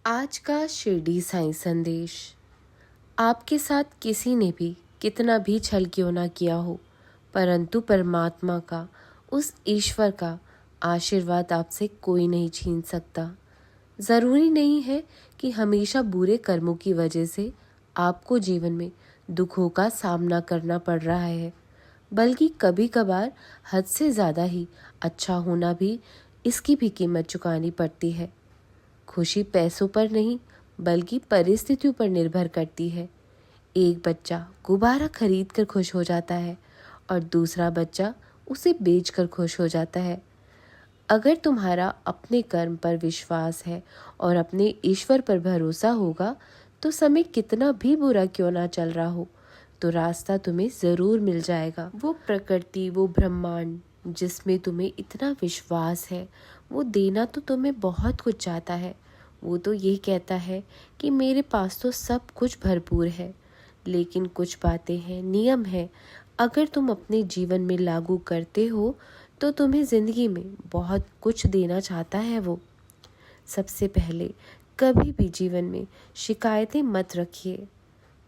आज का शिरडी साईं संदेश। आपके साथ किसी ने भी कितना भी छल क्यों ना किया हो, परंतु परमात्मा का, उस ईश्वर का आशीर्वाद आपसे कोई नहीं छीन सकता। ज़रूरी नहीं है कि हमेशा बुरे कर्मों की वजह से आपको जीवन में दुखों का सामना करना पड़ रहा है, बल्कि कभी कभार हद से ज़्यादा ही अच्छा होना भी, इसकी भी कीमत चुकानी पड़ती है। खुशी पैसों पर नहीं बल्कि परिस्थितियों पर निर्भर करती है। एक बच्चा गुब्बारा खरीद कर खुश हो जाता है और दूसरा बच्चा उसे बेचकर खुश हो जाता है। अगर तुम्हारा अपने कर्म पर विश्वास है और अपने ईश्वर पर भरोसा होगा, तो समय कितना भी बुरा क्यों ना चल रहा हो, तो रास्ता तुम्हें ज़रूर मिल जाएगा। वो प्रकृति, वो ब्रह्मांड जिसमें तुम्हें इतना विश्वास है, वो देना तो तुम्हें बहुत कुछ चाहता है। वो तो ये कहता है कि मेरे पास तो सब कुछ भरपूर है, लेकिन कुछ बातें हैं, नियम है, अगर तुम अपने जीवन में लागू करते हो तो तुम्हें ज़िंदगी में बहुत कुछ देना चाहता है वो। सबसे पहले, कभी भी जीवन में शिकायतें मत रखिए।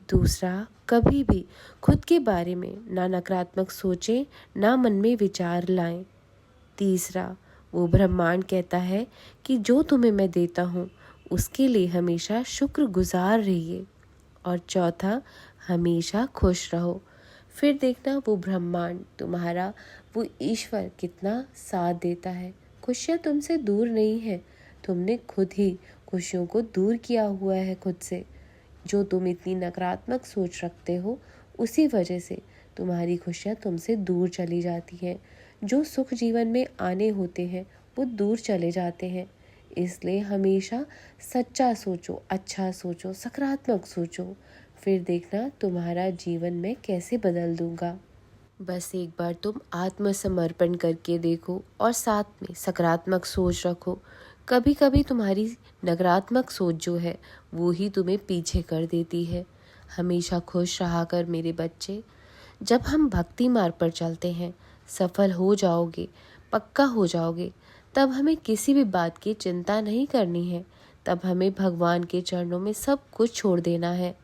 दूसरा, कभी भी खुद के बारे में ना नकारात्मक सोचें, ना मन में विचार लाएं। तीसरा, वो ब्रह्मांड कहता है कि जो तुम्हें मैं देता हूँ उसके लिए हमेशा शुक्रगुजार रहिए। और चौथा, हमेशा खुश रहो। फिर देखना वो ब्रह्मांड तुम्हारा, वो ईश्वर कितना साथ देता है। खुशियाँ तुमसे दूर नहीं है, तुमने खुद ही खुशियों को दूर किया हुआ है खुद से। जो तुम इतनी नकारात्मक सोच रखते हो, उसी वजह से तुम्हारी खुशियाँ तुमसे दूर चली जाती हैं। जो सुख जीवन में आने होते हैं वो दूर चले जाते हैं। इसलिए हमेशा सच्चा सोचो, अच्छा सोचो, सकारात्मक सोचो। फिर देखना तुम्हारा जीवन मैं कैसे बदल दूंगा। बस एक बार तुम आत्मसमर्पण करके देखो और साथ में सकारात्मक सोच रखो। कभी कभी तुम्हारी नकारात्मक सोच जो है वो ही तुम्हें पीछे कर देती है। हमेशा खुश रहा कर मेरे बच्चे। जब हम भक्ति मार्ग पर चलते हैं, सफल हो जाओगे, पक्का हो जाओगे, तब हमें किसी भी बात की चिंता नहीं करनी है। तब हमें भगवान के चरणों में सब कुछ छोड़ देना है।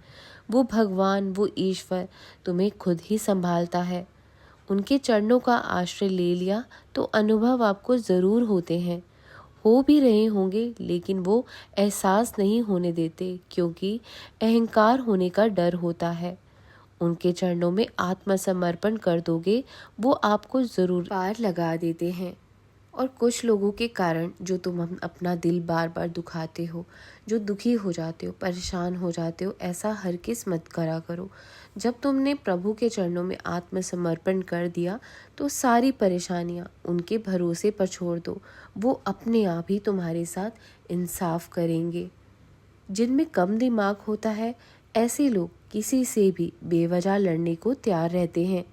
वो भगवान, वो ईश्वर तुम्हें खुद ही संभालता है। उनके चरणों का आश्रय ले लिया तो अनुभव आपको ज़रूर होते हैं, हो भी रहे होंगे, लेकिन वो एहसास नहीं होने देते, क्योंकि अहंकार होने का डर होता है। उनके चरणों में आत्मसमर्पण कर दोगे, वो आपको ज़रूर पार लगा देते हैं। और कुछ लोगों के कारण जो तुम अपना दिल बार बार दुखाते हो, जो दुखी हो जाते हो, परेशान हो जाते हो, ऐसा हरगिज़ मत करा करो। जब तुमने प्रभु के चरणों में आत्मसमर्पण कर दिया तो सारी परेशानियाँ उनके भरोसे पर छोड़ दो। वो अपने आप ही तुम्हारे साथ इंसाफ करेंगे। जिनमें कम दिमाग होता है, ऐसे लोग किसी से भी बेवजह लड़ने को तैयार रहते हैं।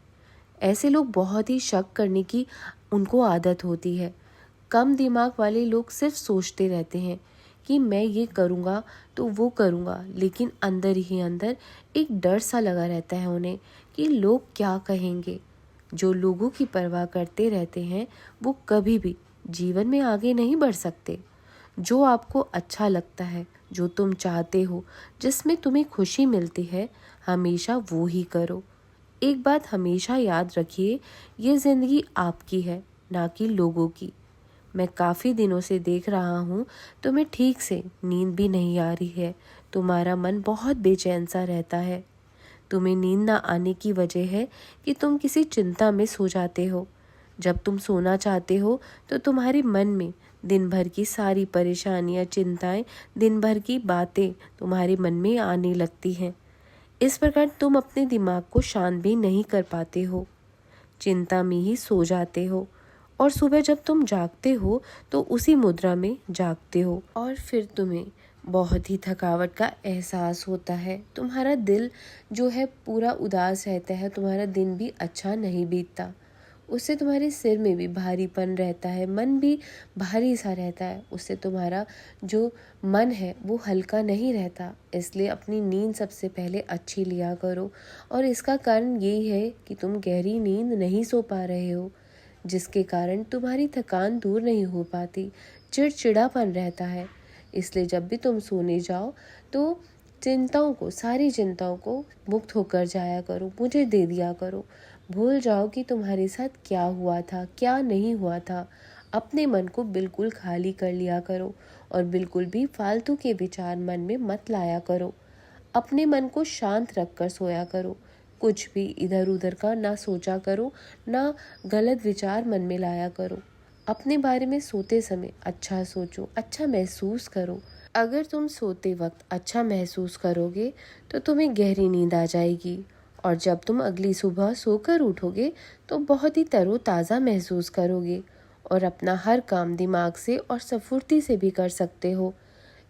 ऐसे लोग बहुत ही शक करने की उनको आदत होती है। कम दिमाग वाले लोग सिर्फ सोचते रहते हैं कि मैं ये करूँगा तो वो करूँगा, लेकिन अंदर ही अंदर एक डर सा लगा रहता है उन्हें कि लोग क्या कहेंगे। जो लोगों की परवाह करते रहते हैं वो कभी भी जीवन में आगे नहीं बढ़ सकते। जो आपको अच्छा लगता है, जो तुम चाहते हो, जिसमें तुम्हें खुशी मिलती है, हमेशा वो ही करो। एक बात हमेशा याद रखिए, ये ज़िंदगी आपकी है, ना कि लोगों की। मैं काफ़ी दिनों से देख रहा हूँ तुम्हें ठीक से नींद भी नहीं आ रही है। तुम्हारा मन बहुत बेचैन सा रहता है। तुम्हें नींद ना आने की वजह है कि तुम किसी चिंता में सो जाते हो। जब तुम सोना चाहते हो तो तुम्हारे मन में दिन भर की सारी परेशानियाँ, चिंताएं, दिन भर की बातें तुम्हारे मन में आने लगती हैं। इस प्रकार तुम अपने दिमाग को शांत भी नहीं कर पाते हो, चिंता में ही सो जाते हो, और सुबह जब तुम जागते हो तो उसी मुद्रा में जागते हो, और फिर तुम्हें बहुत ही थकावट का एहसास होता है। तुम्हारा दिल जो है पूरा उदास रहता है, तुम्हारा दिन भी अच्छा नहीं बीतता। उससे तुम्हारे सिर में भी भारीपन रहता है, मन भी भारी सा रहता है। उससे तुम्हारा जो मन है वो हल्का नहीं रहता। इसलिए अपनी नींद सबसे पहले अच्छी लिया करो। और इसका कारण यही है कि तुम गहरी नींद नहीं सो पा रहे हो, जिसके कारण तुम्हारी थकान दूर नहीं हो पाती, चिड़चिड़ापन रहता है। इसलिए जब भी तुम सोने जाओ तो सारी चिंताओं को मुक्त होकर जाया करो, मुझे दे दिया करो। भूल जाओ कि तुम्हारे साथ क्या हुआ था, क्या नहीं हुआ था। अपने मन को बिल्कुल खाली कर लिया करो और बिल्कुल भी फालतू के विचार मन में मत लाया करो। अपने मन को शांत रखकर सोया करो। कुछ भी इधर उधर का ना सोचा करो, ना गलत विचार मन में लाया करो। अपने बारे में सोते समय अच्छा सोचो, अच्छा महसूस करो। अगर तुम सोते वक्त अच्छा महसूस करोगे तो तुम्हें गहरी नींद आ जाएगी और जब तुम अगली सुबह सोकर उठोगे तो बहुत ही तरोताज़ा महसूस करोगे और अपना हर काम दिमाग से और स्फूर्ति से भी कर सकते हो।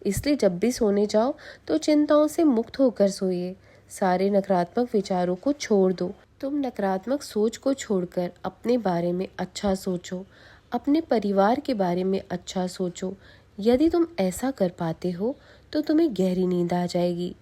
इसलिए जब भी सोने जाओ तो चिंताओं से मुक्त होकर सोइए। सारे नकारात्मक विचारों को छोड़ दो। तुम नकारात्मक सोच को छोड़कर अपने बारे में अच्छा सोचो, अपने परिवार के बारे में अच्छा सोचो। यदि तुम ऐसा कर पाते हो तो तुम्हें गहरी नींद आ जाएगी।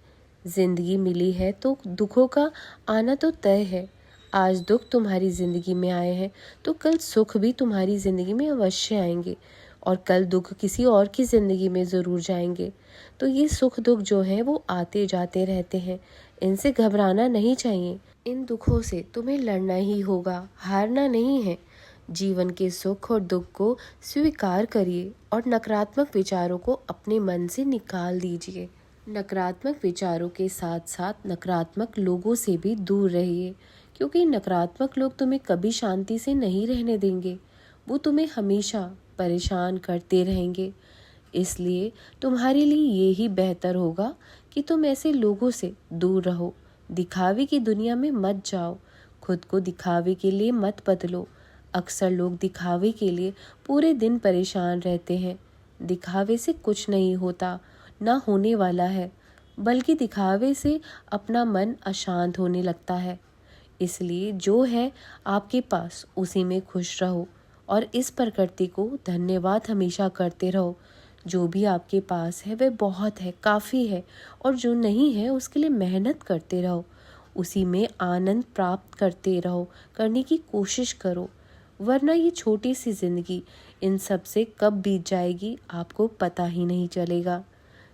जिंदगी मिली है तो दुखों का आना तो तय है। आज दुख तुम्हारी जिंदगी में आए हैं तो कल सुख भी तुम्हारी जिंदगी में अवश्य आएंगे और कल दुख किसी और की जिंदगी में ज़रूर जाएंगे। तो ये सुख दुख जो है वो आते जाते रहते हैं, इनसे घबराना नहीं चाहिए। इन दुखों से तुम्हें लड़ना ही होगा, हारना नहीं है। जीवन के सुख और दुख को स्वीकार करिए और नकारात्मक विचारों को अपने मन से निकाल दीजिए। नकारात्मक विचारों के साथ साथ नकारात्मक लोगों से भी दूर रहिए, क्योंकि नकारात्मक लोग तुम्हें कभी शांति से नहीं रहने देंगे। वो तुम्हें हमेशा परेशान करते रहेंगे। इसलिए तुम्हारे लिए ये ही बेहतर होगा कि तुम ऐसे लोगों से दूर रहो। दिखावे की दुनिया में मत जाओ, खुद को दिखावे के लिए मत बदलो। अक्सर लोग दिखावे के लिए पूरे दिन परेशान रहते हैं। दिखावे से कुछ नहीं होता, ना होने वाला है, बल्कि दिखावे से अपना मन अशांत होने लगता है। इसलिए जो है आपके पास उसी में खुश रहो और इस प्रकृति को धन्यवाद हमेशा करते रहो। जो भी आपके पास है वह बहुत है, काफ़ी है, और जो नहीं है उसके लिए मेहनत करते रहो। उसी में आनंद प्राप्त करते रहो, करने की कोशिश करो, वरना ये छोटी सी जिंदगी इन सब से कब बीत जाएगी आपको पता ही नहीं चलेगा।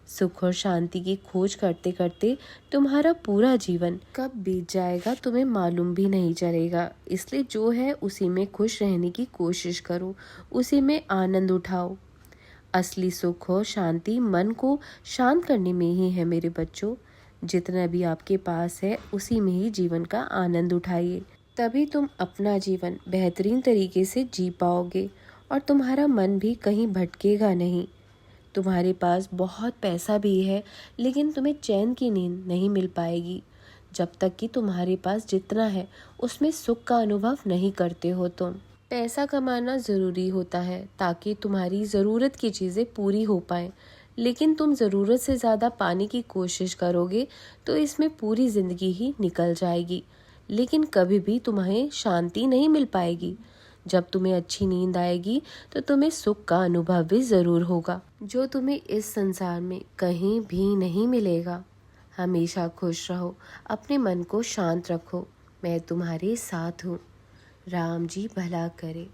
सुख और शांति की खोज करते करते तुम्हारा पूरा जीवन कब बीत जाएगा तुम्हें मालूम भी नहीं चलेगा। इसलिए जो है उसी में खुश रहने की कोशिश करो, उसी में आनंद उठाओ। असली सुख और शांति मन को शांत करने में ही है मेरे बच्चों। जितना भी आपके पास है उसी में ही जीवन का आनंद उठाइए, तभी तुम अपना जीवन बेहतरीन तरीके से जी पाओगे और तुम्हारा मन भी कहीं भटकेगा नहीं। तुम्हारे पास बहुत पैसा भी है लेकिन तुम्हें चैन की नींद नहीं मिल पाएगी जब तक कि तुम्हारे पास जितना है उसमें सुख का अनुभव नहीं करते हो। तुम पैसा कमाना ज़रूरी होता है ताकि तुम्हारी ज़रूरत की चीज़ें पूरी हो पाएं, लेकिन तुम ज़रूरत से ज़्यादा पाने की कोशिश करोगे तो इसमें पूरी ज़िंदगी ही निकल जाएगी, लेकिन कभी भी तुम्हें शांति नहीं मिल पाएगी। जब तुम्हें अच्छी नींद आएगी तो तुम्हें सुख का अनुभव भी ज़रूर होगा, जो तुम्हें इस संसार में कहीं भी नहीं मिलेगा। हमेशा खुश रहो, अपने मन को शांत रखो। मैं तुम्हारे साथ हूँ। राम जी भला करे।